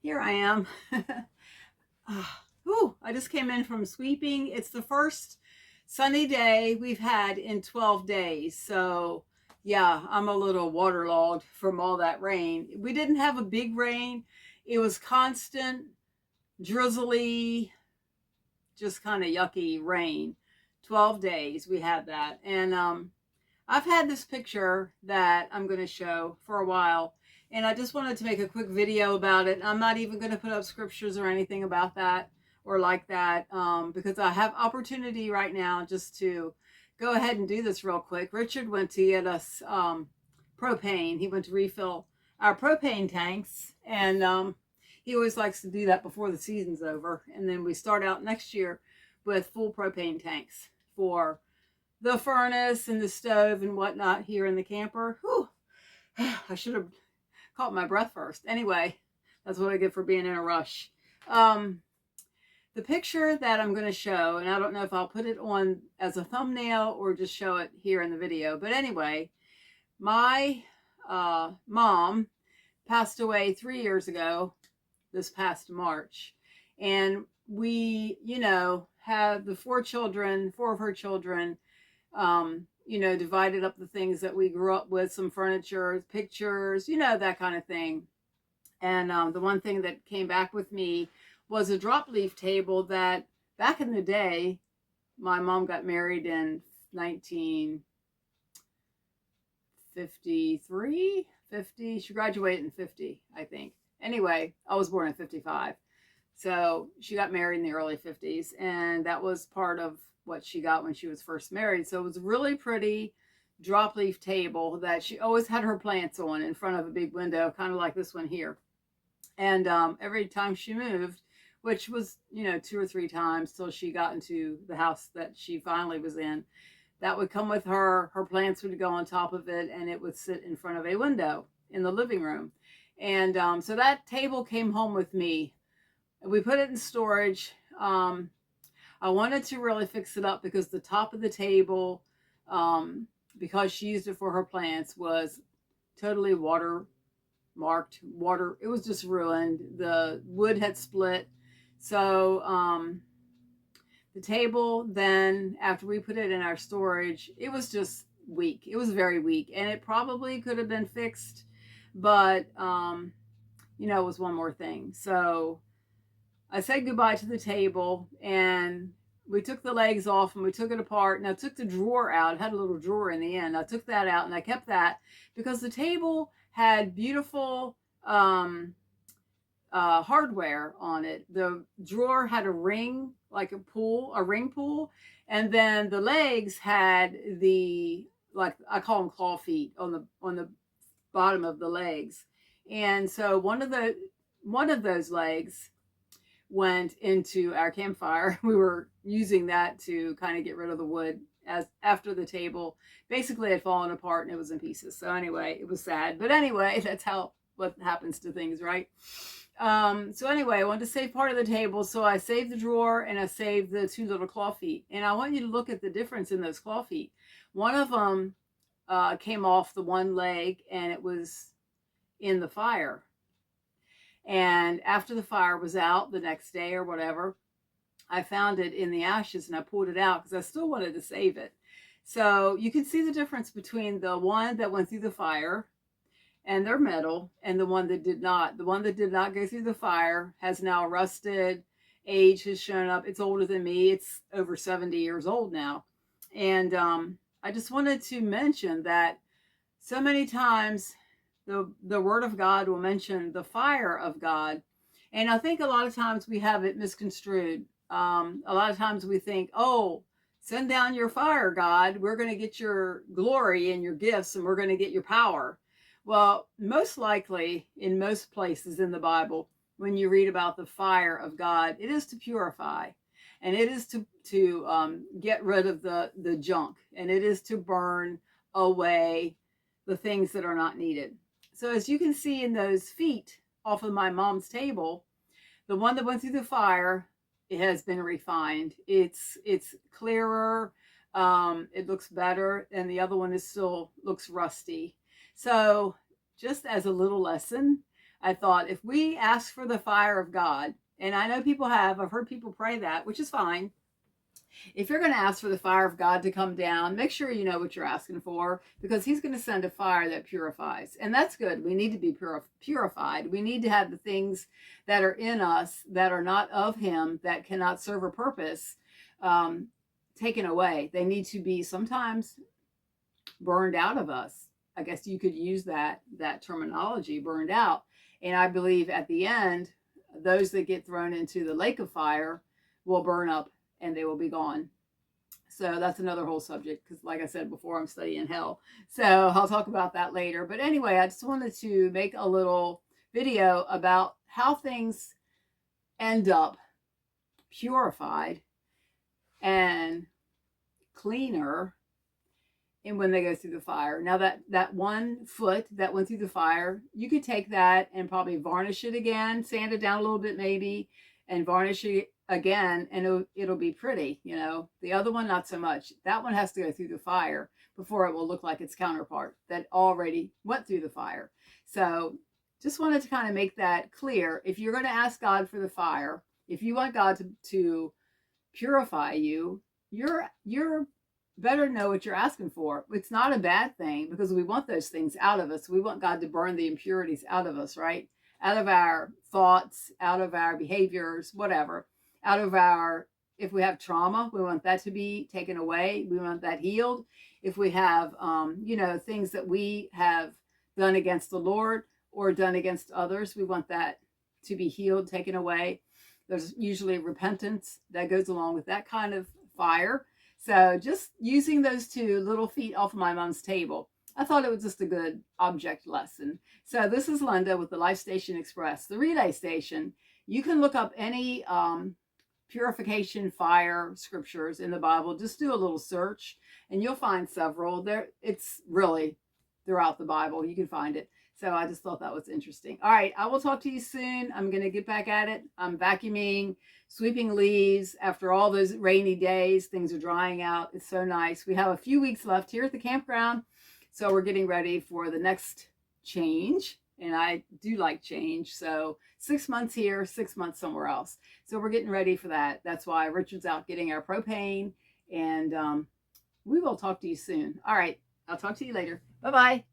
Here I am. I just came in from sweeping. It's the first sunny day we've had in 12 days. So, yeah, I'm a little waterlogged from all that rain. We didn't have a big rain. It was constant, drizzly, just kind of yucky rain. 12 days we had that. And I've had this picture that I'm going to show for a while, and I just wanted to make a quick video about it. I'm not even going to put up scriptures or anything about that or like that, because I have opportunity right now just to go ahead and do this real quick. Richard went to get us propane. He went to refill our propane tanks, and he always likes to do that before the season's over. And then we start out next year with full propane tanks for the furnace and the stove and whatnot here in the camper. Whew. I should have caught my breath first. Anyway, that's what I get for being in a rush. The picture that I'm going to show, and I don't know if I'll put it on as a thumbnail or just show it here in the video. But anyway, my mom passed away 3 years ago, this past March. And we, have the four of her children, divided up the things that we grew up with, some furniture, pictures, that kind of thing. And the one thing that came back with me was a drop leaf table that back in the day, my mom got married in 1953, 50. She graduated in 50, I think. Anyway, I was born in 55. So she got married in the early 50s, and that was part of what she got when she was first married. So it was a really pretty drop leaf table that she always had her plants on in front of a big window, kind of like this one here. And every time she moved, which was, 2 or 3 times till she got into the house that she finally was in, that would come with her. Her plants would go on top of it, and it would sit in front of a window in the living room. And so that table came home with me. We put it in storage. I wanted to really fix it up because the top of the table, because she used it for her plants, was totally water marked. It was just ruined. The wood had split. So the table then, after we put it in our storage, it was just weak. It was very weak, and it probably could have been fixed, but it was one more thing. So I said goodbye to the table, and we took the legs off and we took it apart, and I took the drawer out. It had a little drawer in the end. I took that out and I kept that because the table had beautiful hardware on it. The drawer had a ring, like a ring pull, and then the legs had the, like I call them claw feet on the bottom of the legs. And so one of those legs went into our campfire. We were using that to kind of get rid of the wood after the table basically had fallen apart and it was in pieces. So anyway, it was sad. But anyway, that's what happens to things, right? So anyway, I wanted to save part of the table. So I saved the drawer and I saved the 2 little claw feet. And I want you to look at the difference in those claw feet. One of them came off the one leg and it was in the fire. And after the fire was out the next day or whatever, I found it in the ashes and I pulled it out because I still wanted to save it. So you can see the difference between the one that went through the fire and they're metal, and the one that did not. The one that did not go through the fire has now rusted. Age has shown up. It's older than me. It's over 70 years old now. And I just wanted to mention that so many times the word of God will mention the fire of God. And I think a lot of times we have it misconstrued. A lot of times we think, oh, send down your fire, God. We're going to get your glory and your gifts, and we're going to get your power. Well, most likely in most places in the Bible, when you read about the fire of God, it is to purify, and it is to get rid of the junk, and it is to burn away the things that are not needed. So as you can see in those feet off of my mom's table, the one that went through the fire, it has been refined. It's clearer. It looks better, and the other one is still looks rusty. So just as a little lesson, I thought if we ask for the fire of God, and I know people have, I've heard people pray that, which is fine. If you're going to ask for the fire of God to come down, make sure you know what you're asking for, because he's going to send a fire that purifies. And that's good. We need to be purified. We need to have the things that are in us that are not of him, that cannot serve a purpose, taken away. They need to be sometimes burned out of us. I guess you could use that terminology, burned out. And I believe at the end, those that get thrown into the lake of fire will burn up and they will be gone. So that's another whole subject, because like I said before, I'm studying hell. So I'll talk about that later. But anyway, I just wanted to make a little video about how things end up purified and cleaner, and when they go through the fire. Now that one foot that went through the fire, you could take that and probably varnish it again, sand it down a little bit maybe, and varnish it again, and it'll be pretty. The other one, not so much. That one has to go through the fire before it will look like its counterpart that already went through the fire. So just wanted to kind of make that clear. If you're going to ask God for the fire, if you want God to purify you, you're better know what you're asking for. It's not a bad thing, because we want those things out of us. We want God to burn the impurities out of us, right? Out of our thoughts, out of our behaviors, whatever. Out of our, if we have trauma, we want that to be taken away. We want that healed. If we have, things that we have done against the Lord or done against others, we want that to be healed, taken away. There's usually repentance that goes along with that kind of fire. So just using those two little feet off of my mom's table, I thought it was just a good object lesson. So this is Linda with the Life Station Express, the relay station. You can look up any purification fire scriptures in the Bible. Just do a little search and you'll find several. It's really throughout the Bible. You can find it. So I just thought that was interesting. All right, I will talk to you soon. I'm going to get back at it. I'm vacuuming, sweeping leaves. After all those rainy days, things are drying out. It's so nice. We have a few weeks left here at the campground. So we're getting ready for the next change. And I do like change. So 6 months here, 6 months somewhere else. So we're getting ready for that. That's why Richard's out getting our propane. And we will talk to you soon. All right, I'll talk to you later. Bye-bye.